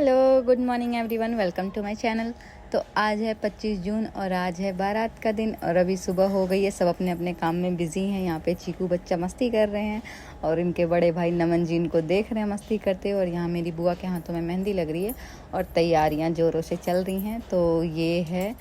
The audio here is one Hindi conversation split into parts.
Hello, good morning everyone, welcome to my channel. तो आज है 25 जून और आज है बारात का दिन और अभी सुबह हो गई है। सब अपने अपने काम में बिजी हैं। यहाँ पे चीकू बच्चा मस्ती कर रहे हैं और इनके बड़े भाई नमन जी इनको देख रहे हैं मस्ती करते। और यहाँ मेरी बुआ के हाथों में मेहंदी लग रही है और तैयारियाँ ज़ोरों से चल रही हैं। तो ये है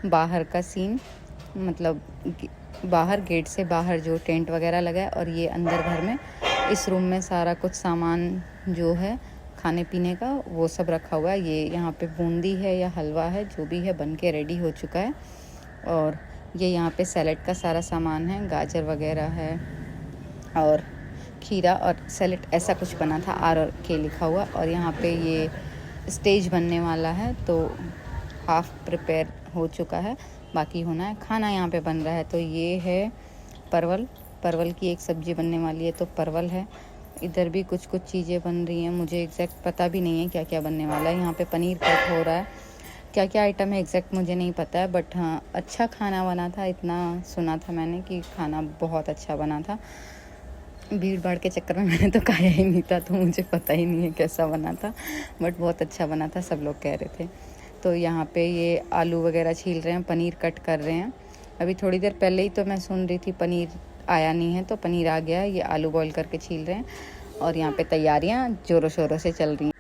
बाहर का सीन, मतलब बाहर गेट से बाहर जो टेंट वगैरह लगा है और ये अंदर घर में इस रूम में सारा कुछ सामान जो है खाने पीने का वो सब रखा हुआ है। ये यहाँ पे बूंदी है या हलवा है, जो भी है बन के रेडी हो चुका है। और ये यहाँ पे सैलेड का सारा सामान है, गाजर वगैरह है और खीरा और सैलेड ऐसा कुछ बना था, आर और के लिखा हुआ। और यहाँ पे ये स्टेज बनने वाला है तो हाफ प्रिपेयर हो चुका है, बाकी होना है। खाना यहाँ पे बन रहा है। तो ये है परवल की एक सब्ज़ी बनने वाली है, तो परवल है। इधर भी कुछ चीज़ें बन रही हैं, मुझे एग्जैक्ट पता भी नहीं है क्या क्या बनने वाला है। यहाँ पे पनीर कट हो रहा है, क्या क्या आइटम है एग्जैक्ट मुझे नहीं पता है, बट हाँ अच्छा खाना बना था। इतना सुना था मैंने कि खाना बहुत अच्छा बना था। भीड़ भाड़ के चक्कर में मैंने तो खाया ही नहीं था, तो मुझे पता ही नहीं है कैसा बना था, बट बहुत अच्छा बना था, सब लोग कह रहे थे। तो यहाँ पे ये आलू वगैरह छील रहे हैं, पनीर कट कर रहे हैं। अभी थोड़ी देर पहले ही तो मैं सुन रही थी पनीर आया नहीं है, तो पनीर आ गया है। ये आलू बॉईल करके छील रहे हैं और यहाँ पे तैयारियाँ ज़ोरों शोरों से चल रही हैं।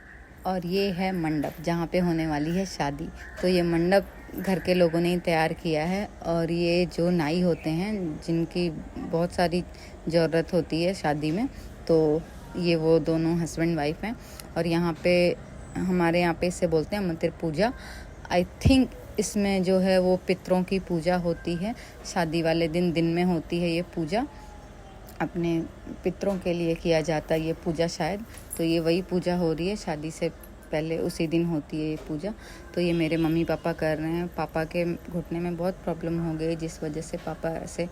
और ये है मंडप जहाँ पे होने वाली है शादी। तो ये मंडप घर के लोगों ने ही तैयार किया है। और ये जो नाई होते हैं जिनकी बहुत सारी ज़रूरत होती है शादी में, तो ये वो दोनों हस्बैंड वाइफ हैं। और यहाँ पे हमारे यहाँ पे इसे बोलते हैं मंत्र पूजा। आई थिंक इसमें जो है वो पितरों की पूजा होती है। शादी वाले दिन में होती है ये पूजा, अपने पितरों के लिए किया जाता है ये पूजा शायद। तो ये वही पूजा हो रही है, शादी से पहले उसी दिन होती है ये पूजा। तो ये मेरे मम्मी पापा कर रहे हैं। पापा के घुटने में बहुत प्रॉब्लम हो गई, जिस वजह से पापा ऐसे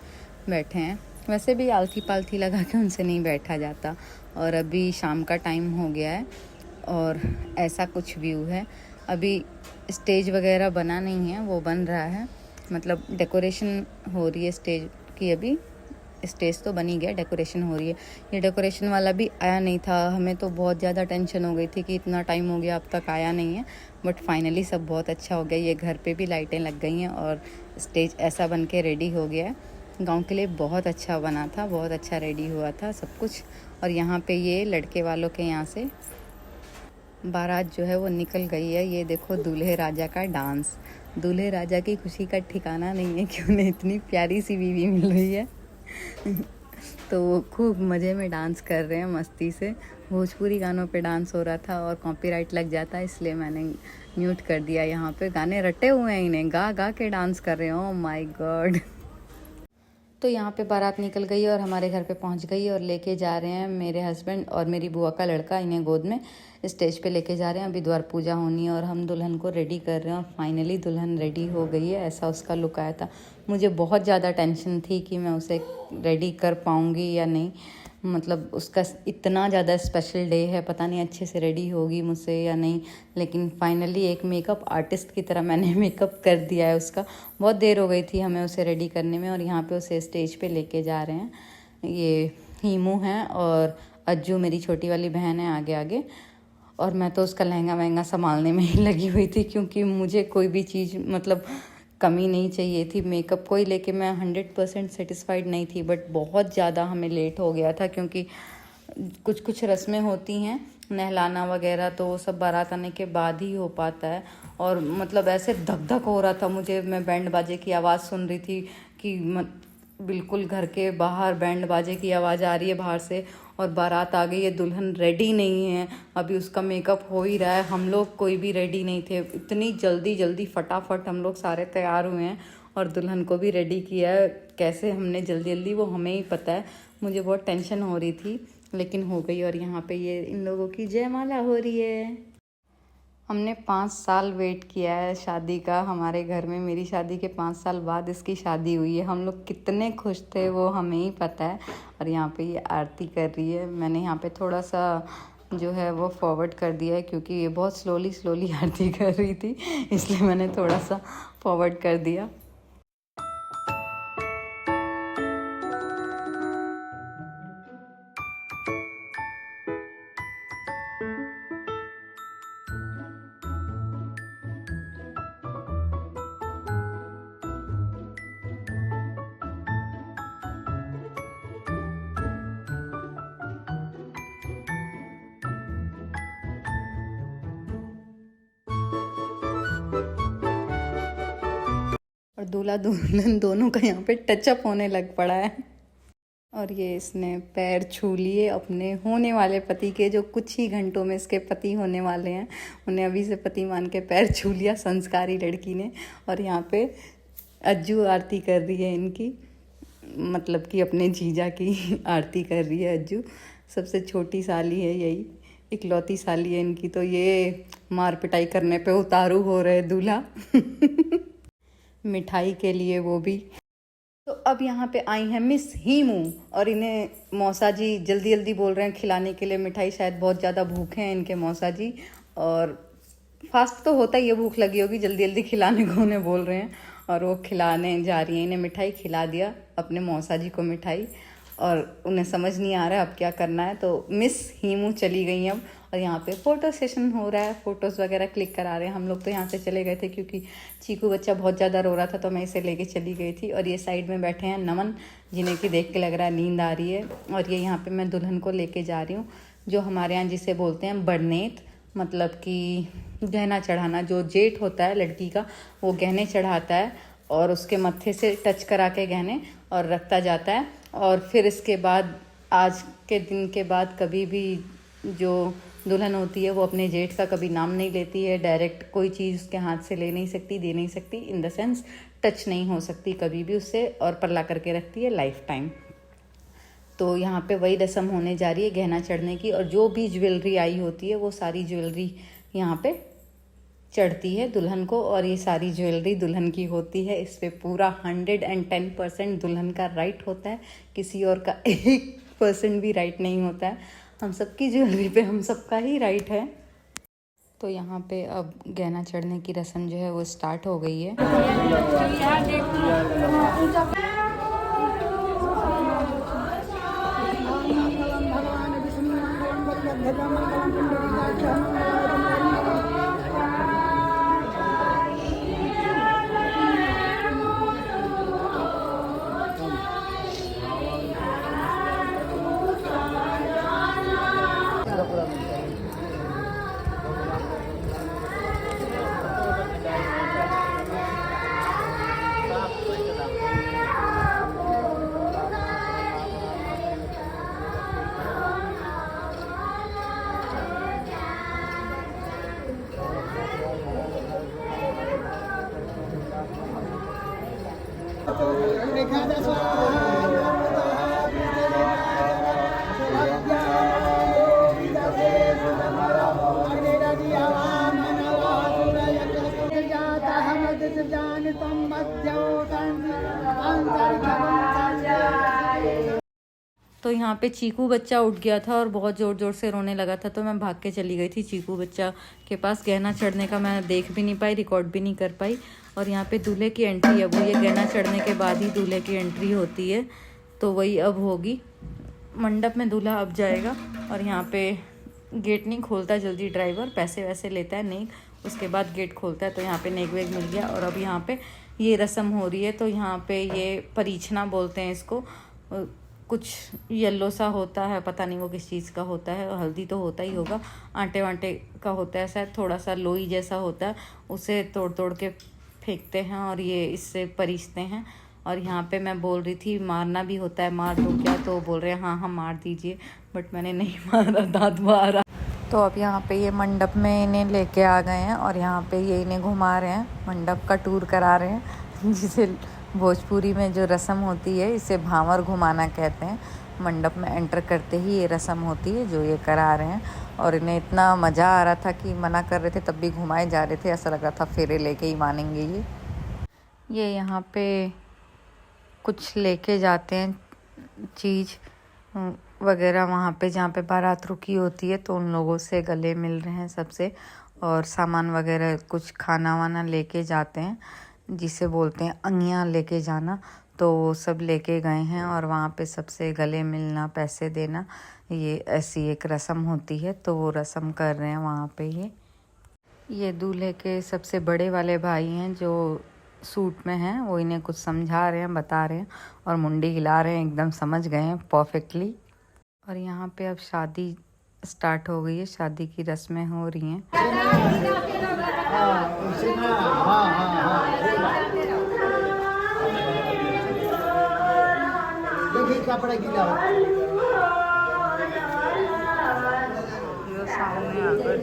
बैठे हैं। वैसे भी आलथी पालथी लगा के उनसे नहीं बैठा जाता। और अभी शाम का टाइम हो गया है और ऐसा कुछ व्यू है। अभी स्टेज वगैरह बना नहीं है, वो बन रहा है, मतलब डेकोरेशन हो रही है स्टेज की। अभी स्टेज तो बनी गया, डेकोरेशन हो रही है। ये डेकोरेशन वाला भी आया नहीं था, हमें तो बहुत ज़्यादा टेंशन हो गई थी कि इतना टाइम हो गया अब तक आया नहीं है, बट फाइनली सब बहुत अच्छा हो गया। ये घर पे भी लाइटें लग गई हैं और स्टेज ऐसा बन के रेडी हो गया है। गांव के लिए बहुत अच्छा बना था, बहुत अच्छा रेडी हुआ था सब कुछ। और यहाँ पे ये लड़के वालों के यहाँ से बारात जो है वो निकल गई है। ये देखो दूल्हे राजा का डांस। दूल्हे राजा की खुशी का ठिकाना नहीं है कि उन्हें इतनी प्यारी सी बीवी मिल रही है। तो वो खूब मज़े में डांस कर रहे हैं मस्ती से। भोजपुरी गानों पे डांस हो रहा था और कॉपीराइट लग जाता है, इसलिए मैंने म्यूट कर दिया। यहाँ पे गाने रटे हुए हैं, इन्हें गा गा के डांस कर रहे हैं। Oh my God. तो यहाँ पे बारात निकल गई और हमारे घर पे पहुँच गई और लेके जा रहे हैं मेरे हस्बैंड और मेरी बुआ का लड़का, इन्हें गोद में स्टेज पे लेके जा रहे हैं। अभी द्वार पूजा होनी है और हम दुल्हन को रेडी कर रहे हैं। और फाइनली दुल्हन रेडी हो गई है, ऐसा उसका लुक आया था। मुझे बहुत ज़्यादा टेंशन थी कि मैं उसे रेडी कर पाऊँगी या नहीं, मतलब उसका इतना ज़्यादा स्पेशल डे है, पता नहीं अच्छे से रेडी होगी मुझसे या नहीं। लेकिन फाइनली एक मेकअप आर्टिस्ट की तरह मैंने मेकअप कर दिया है उसका। बहुत देर हो गई थी हमें उसे रेडी करने में। और यहाँ पे उसे स्टेज पे लेके जा रहे हैं। ये हीमू है और अज्जू मेरी छोटी वाली बहन है आगे आगे। और मैं तो उसका लहंगा वहंगा संभालने में ही लगी हुई थी, क्योंकि मुझे कोई भी चीज़ मतलब कमी नहीं चाहिए थी। मेकअप को ही लेके मैं 100% सेटिस्फाइड नहीं थी, बट बहुत ज़्यादा हमें लेट हो गया था, क्योंकि कुछ रस्में होती हैं, नहलाना वगैरह, तो वो सब बारात आने के बाद ही हो पाता है। और मतलब ऐसे धक धक हो रहा था मुझे, मैं बैंड बाजे की आवाज़ सुन रही थी कि बिल्कुल घर के बाहर बैंड बाजे की आवाज़ आ रही है बाहर से, और बारात आ गई है, दुल्हन रेडी नहीं है, अभी उसका मेकअप हो ही रहा है। हम लोग कोई भी रेडी नहीं थे, इतनी जल्दी फटाफट हम लोग सारे तैयार हुए हैं और दुल्हन को भी रेडी किया है। कैसे हमने जल्दी वो हमें ही पता है। मुझे बहुत टेंशन हो रही थी, लेकिन हो गई। और यहाँ पे ये इन लोगों की जयमाला हो रही है। हमने 5 साल वेट किया है शादी का हमारे घर में। मेरी शादी के 5 साल बाद इसकी शादी हुई है। हम लोग कितने खुश थे वो हमें ही पता है। और यहाँ पे ये आरती कर रही है। मैंने यहाँ पे थोड़ा सा जो है वो फॉरवर्ड कर दिया है, क्योंकि ये बहुत स्लोली आरती कर रही थी, इसलिए मैंने थोड़ा सा फॉरवर्ड कर दिया। दूल्हा दुल्हन दोनों का यहाँ पे टचअप होने लग पड़ा है। और ये इसने पैर छू लिए अपने होने वाले पति के, जो कुछ ही घंटों में इसके पति होने वाले हैं। उन्हें अभी से पति मान के पैर छू लिया संस्कारी लड़की ने। और यहाँ पे अज्जू आरती कर रही है इनकी, मतलब कि अपने जीजा की आरती कर रही है अज्जू। सबसे छोटी साली है, यही इकलौती साली है इनकी। तो ये मार पिटाई करने पे उतारू हो रहे दूल्हा मिठाई के लिए, वो भी। तो अब यहाँ पे आई हैं मिस हीमू, और इन्हें मौसा जी जल्दी जल्दी बोल रहे हैं खिलाने के लिए मिठाई। शायद बहुत ज़्यादा भूखे हैं इनके मौसा जी, और फास्ट तो होता ही है, भूख लगी होगी, जल्दी जल्दी खिलाने को उन्हें बोल रहे हैं। और वो खिलाने जा रही हैं इन्हें मिठाई। खिला दिया अपने मौसा जी को मिठाई, और उन्हें समझ नहीं आ रहा है अब क्या करना है। तो मिस हीमू चली गई अब, और यहाँ पे फ़ोटो सेशन हो रहा है, फ़ोटोज़ वगैरह क्लिक करा रहे हैं। हम लोग तो यहाँ से चले गए थे क्योंकि चीकू बच्चा बहुत ज़्यादा रो रहा था, तो मैं इसे लेके चली गई थी। और ये साइड में बैठे हैं नमन, जिन्हें कि देख के लग रहा है नींद आ रही है। और ये यहाँ पे मैं दुल्हन को लेके जा रही हूँ, जो हमारे यहाँ जिसे बोलते हैं बड़नेत, मतलब कि गहना चढ़ाना। जो जेठ होता है लड़की का, वो गहने चढ़ाता है और उसके मत्थे से टच करा के गहने और रखता जाता है। और फिर इसके बाद आज के दिन के बाद कभी भी जो दुल्हन होती है वो अपने जेठ का कभी नाम नहीं लेती है। डायरेक्ट कोई चीज़ उसके हाथ से ले नहीं सकती, दे नहीं सकती, इन द सेंस टच नहीं हो सकती कभी भी उससे, और पल्ला करके रखती है लाइफ टाइम। तो यहाँ पे वही रस्म होने जा रही है गहना चढ़ने की। और जो भी ज्वेलरी आई होती है वो सारी ज्वेलरी यहाँ पे चढ़ती है दुल्हन को, और ये सारी ज्वेलरी दुल्हन की होती है। इस पे पूरा 110% दुल्हन का राइट होता है, किसी और का 1% भी राइट नहीं होता है। हम सबकी ज्वेलरी पे हम सबका ही राइट है। तो यहाँ पे अब गहना चढ़ने की रस्म जो है वो स्टार्ट हो गई है। तो यहाँ पे चीकू बच्चा उठ गया था और बहुत ज़ोर ज़ोर से रोने लगा था, तो मैं भाग के चली गई थी चीकू बच्चा के पास। गहना चढ़ने का मैं देख भी नहीं पाई, रिकॉर्ड भी नहीं कर पाई। और यहाँ पे दूल्हे की एंट्री अब हुई है, गहना चढ़ने के बाद ही दूल्हे की एंट्री होती है, तो वही अब होगी। मंडप में दूल्हा अब जाएगा, और यहाँ पे गेट नहीं खोलता जल्दी ड्राइवर, पैसे वैसे लेता है नेक, उसके बाद गेट खोलता है। तो यहाँ पे नेक वेग मिल गया, और अब यहाँ पे ये रस्म हो रही है। तो यहाँ पे ये परीछना बोलते हैं इसको, कुछ येलो सा होता है, पता नहीं वो किस चीज़ का होता है, हल्दी तो होता ही होगा, आटे वाटे का होता है शायद, थोड़ा सा लोई जैसा होता है, उसे तोड़ तोड़ के फेंकते हैं और ये इससे परीछते हैं। और यहाँ पे मैं बोल रही थी मारना भी होता है, मार दो क्या, तो बोल रहे हैं हाँ हाँ मार दीजिए, बट मैंने नहीं मारा, दांत मारा। तो अब यहाँ पे ये मंडप में इन्हें लेके आ गए हैं, और यहाँ पे ये इन्हें घुमा रहे हैं, मंडप का टूर करा रहे हैं, जिसे भोजपुरी में जो रस्म होती है इसे भांवर घुमाना कहते हैं। मंडप में एंटर करते ही ये रस्म होती है जो ये करा रहे हैं, और इन्हें इतना मज़ा आ रहा था कि मना कर रहे थे तब भी घुमाए जा रहे थे, ऐसा लग रहा था फेरे लेके ही मानेंगे ये यहाँ पे कुछ लेके जाते हैं चीज़ वगैरह वहाँ पे जहाँ पे बारात रुकी होती है, तो उन लोगों से गले मिल रहे हैं सबसे, और सामान वगैरह कुछ खाना वाना लेके जाते हैं, जिसे बोलते हैं अंगियाँ लेके जाना। तो वो सब लेके गए हैं, और वहाँ पे सबसे गले मिलना, पैसे देना, ये ऐसी एक रस्म होती है। तो वो रस्म कर रहे हैं वहाँ पे। ये दूल्हे के सबसे बड़े वाले भाई हैं जो सूट में हैं, वो इन्हें कुछ समझा रहे हैं, बता रहे हैं, और मुंडी हिला रहे हैं, एकदम समझ गए हैं परफेक्टली। और यहाँ पे अब शादी स्टार्ट हो गई है, शादी की रस्में हो रही हैं। क्या पड़ेगी लाओ। ये सामने आकर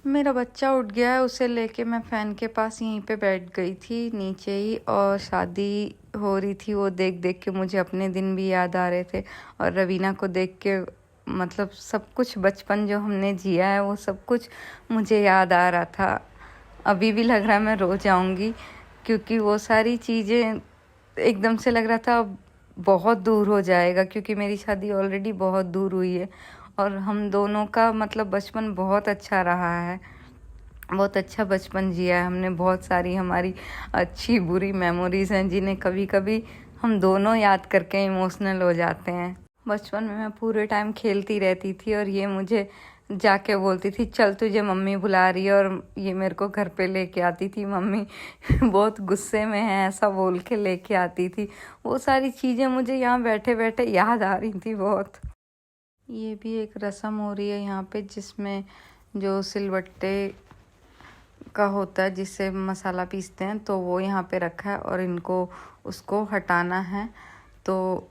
मेरा बच्चा उठ गया है, उसे लेके मैं फ़ैन के पास यहीं पे बैठ गई थी नीचे ही, और शादी हो रही थी वो देख देख के मुझे अपने दिन भी याद आ रहे थे, और रवीना को देख के मतलब सब कुछ बचपन जो हमने जिया है वो सब कुछ मुझे याद आ रहा था। अभी भी लग रहा है मैं रो जाऊंगी, क्योंकि वो सारी चीज़ें एकदम से लग रहा था अब बहुत दूर हो जाएगा, क्योंकि मेरी शादी ऑलरेडी बहुत दूर हुई है, और हम दोनों का मतलब बचपन बहुत अच्छा रहा है, बहुत अच्छा बचपन जिया है हमने। बहुत सारी हमारी अच्छी बुरी मेमोरीज हैं जिन्हें कभी कभी हम दोनों याद करके इमोशनल हो जाते हैं। बचपन में मैं पूरे टाइम खेलती रहती थी, और ये मुझे जाके बोलती थी चल तुझे मम्मी बुला रही है, और ये मेरे को घर पे लेके आती थी। मम्मी बहुत गुस्से में है ऐसा बोल के लेके आती थी। वो सारी चीज़ें मुझे यहाँ बैठे बैठे याद आ रही थी बहुत। ये भी एक रस्म हो रही है यहाँ पे, जिसमें जो सिलबट्टे का होता है जिससे मसाला पीसते हैं, तो वो यहाँ पे रखा है और इनको उसको हटाना है। तो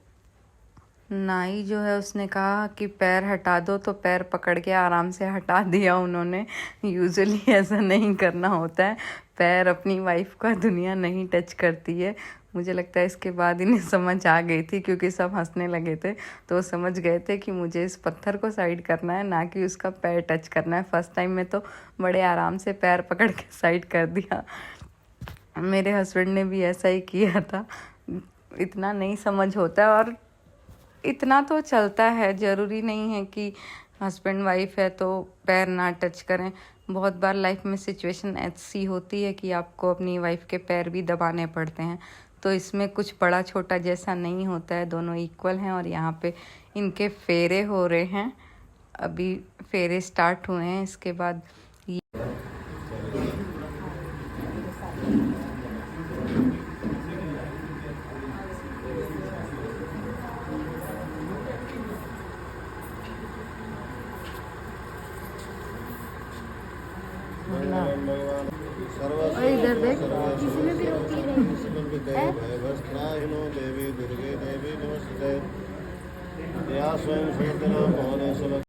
नाई जो है उसने कहा कि पैर हटा दो, तो पैर पकड़ के आराम से हटा दिया उन्होंने। यूजुअली ऐसा नहीं करना होता है, पैर अपनी वाइफ का दुनिया नहीं टच करती है। मुझे लगता है इसके बाद इन्हें समझ आ गई थी, क्योंकि सब हंसने लगे थे, तो वो समझ गए थे कि मुझे इस पत्थर को साइड करना है, ना कि उसका पैर टच करना है। फर्स्ट टाइम में तो बड़े आराम से पैर पकड़ के साइड कर दिया। मेरे हस्बैंड ने भी ऐसा ही किया था। इतना नहीं समझ होता है, और इतना तो चलता है, ज़रूरी नहीं है कि हस्बैंड वाइफ है तो पैर ना टच करें। बहुत बार लाइफ में सिचुएशन ऐसी होती है कि आपको अपनी वाइफ के पैर भी दबाने पड़ते हैं, तो इसमें कुछ बड़ा छोटा जैसा नहीं होता है, दोनों इक्वल हैं। और यहाँ पे इनके फेरे हो रहे हैं, अभी फेरे स्टार्ट हुए हैं। इसके बाद इधर देख, देवी दुर्गे देवी नमस्ते। या स्वयं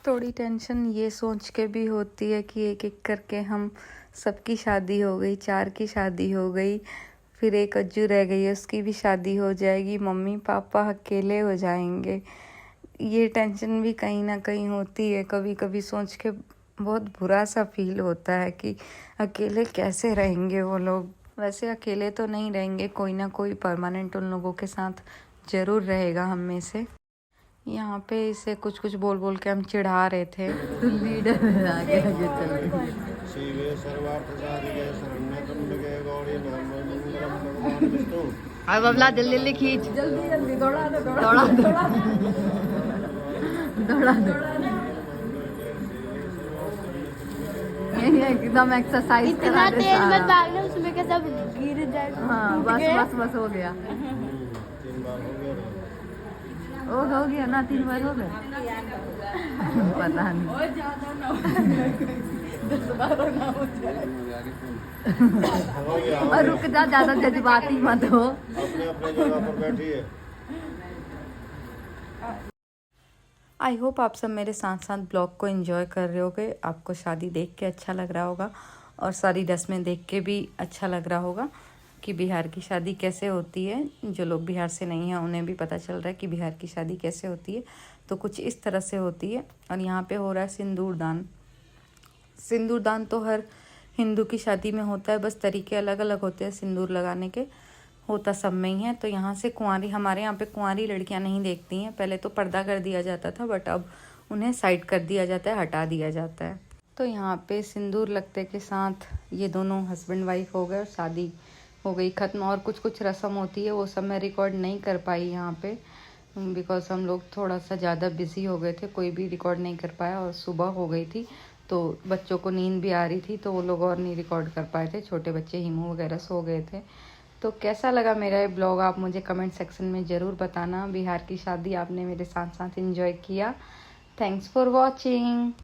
थोड़ी टेंशन ये सोच के भी होती है कि एक एक करके हम सबकी शादी हो गई, 4 की शादी हो गई, फिर एक अज्जू रह गई है उसकी भी शादी हो जाएगी, मम्मी पापा अकेले हो जाएंगे। ये टेंशन भी कहीं ना कहीं होती है, कभी कभी सोच के बहुत बुरा सा फील होता है कि अकेले कैसे रहेंगे वो लोग। वैसे अकेले तो नहीं रहेंगे, कोई ना कोई परमानेंट उन लोगों के साथ ज़रूर रहेगा हम में से। यहाँ पे इसे कुछ कुछ बोल बोल के हम चिढ़ा रहे थे। लीडर आगे आगे चल शिवे सर्वार्थ साधिके शरण्य त्र्यंबके गौरी नारायणी भगवान विष्णु। अब अबला जल्दी जल्दी खींच, जल्दी जल्दी दौड़ा दो दौड़ा दो दौड़ा दो। ये एकदम एक्सरसाइज इतना तेज मत भागना, उसमें का सब गिर जाएगा। हाँ बस बस बस हो गया। 3 बार हो गया। ओ हो गया ना, 3 बार हो गया। पता नहीं, हो गया। और रुक जा, ज्यादा जज्बाती मत हो। अपने अपने जगह पर बैठिए। आई होप आप सब मेरे साथ साथ ब्लॉग को एंजॉय कर रहे होगे, आपको शादी देख के अच्छा लग रहा होगा, और सारी रस्में देख के भी अच्छा लग रहा होगा कि बिहार की शादी कैसे होती है। जो लोग बिहार से नहीं हैं उन्हें भी पता चल रहा है कि बिहार की शादी कैसे होती है। तो कुछ इस तरह से होती है। और यहाँ पे हो रहा है सिंदूर दान। सिंदूर दान तो हर हिंदू की शादी में होता है, बस तरीके अलग अलग होते हैं सिंदूर लगाने के, होता सब में ही है। तो यहाँ से कुंवारी, हमारे यहाँ पे कुंवारी लड़कियाँ नहीं देखती हैं। पहले तो पर्दा कर दिया जाता था, बट अब उन्हें साइड कर दिया जाता है, हटा दिया जाता है। तो यहाँ पे सिंदूर लगते के साथ ये दोनों हस्बैंड वाइफ हो गए और शादी हो गई ख़त्म। और कुछ कुछ रस्म होती है, वो सब मैं रिकॉर्ड नहीं कर पाई यहाँ पे, बिकॉज हम लोग थोड़ा सा ज़्यादा बिजी हो गए थे, कोई भी रिकॉर्ड नहीं कर पाया। और सुबह हो गई थी तो बच्चों को नींद भी आ रही थी, तो वो लोग और नहीं रिकॉर्ड कर पाए थे। छोटे बच्चे हिमू वगैरह सो गए थे, तो कैसा लगा मेरा ये ब्लॉग आप मुझे कमेंट सेक्शन में ज़रूर बताना। बिहार की शादी आपने मेरे साथ साथ एंजॉय किया। Thanks for watching.